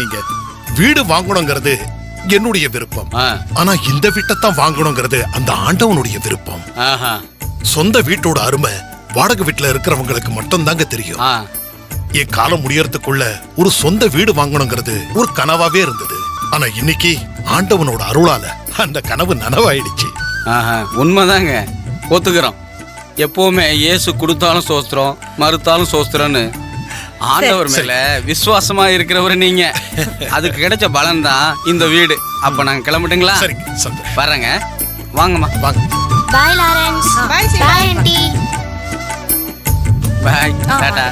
நீங்க வீடு வாங்கணுங்கிறது என்னுடைய விருப்பம். ஆனா இந்த வீட்டைத்தான் வாங்கணுங்கிறது அந்த ஆண்டவனுடைய விருப்பம். சொந்த வீட்டோட அருமை வாடகை வீட்டுல இருக்கிறவங்களுக்கு மட்டும் தாங்க தெரியும். என் காலம் முடியறதுக்குள்ள ஒரு சொந்த வீடு வாங்கணுங்கிறது ஒரு கனவாவே இருந்தது. ஆனா இன்னைக்கு ஆண்டவனோட அருளால அந்த கனவு நனவாயிடுச்சு. உண்மைதாங்க, ஒத்துக்கிறோம். எப்பவுமே இயேசு கொடுத்தாலும் சோஸ்திரம், மறுத்தாலும் சோஸ்திரம்னு ஆண்டவர் மேல விசுவாசமா இருக்கிறவரு நீங்க. அதுக்கு கிடைச்ச பலன் தான் இந்த வீடு. அப்ப நாங்க கிளம்பட்டுங்களா? வர்றேங்க, வாங்கம்மா வாங்க. Bye Lawrence. Bye aunty. Bye Tata.